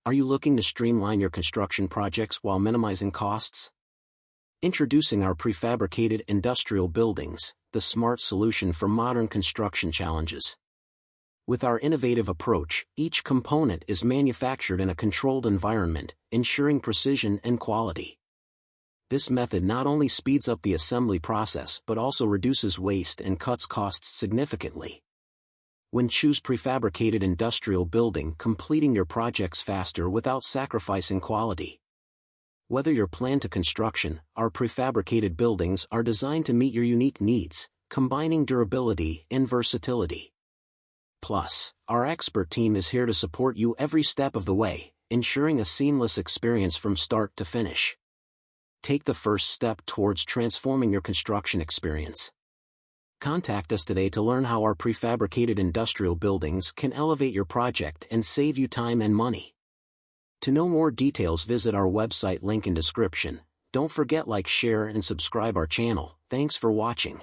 Are you looking to streamline your construction projects while minimizing costs? Introducing our prefabricated industrial buildings, the smart solution for modern construction challenges. With our innovative approach, each component is manufactured in a controlled environment, ensuring precision and quality. This method not only speeds up the assembly process but also reduces waste and cuts costs significantly. When choose prefabricated industrial building, completing your projects faster without sacrificing quality. Whether you're plan to construction, our prefabricated buildings are designed to meet your unique needs, combining durability and versatility. Plus, our expert team is here to support you every step of the way, ensuring a seamless experience from start to finish. Take the first step towards transforming your construction experience. Contact us today to learn how our prefabricated industrial buildings can elevate your project and save you time and money. To know more details, visit our website, link in description. Don't forget, like, share and subscribe our channel. Thanks for watching.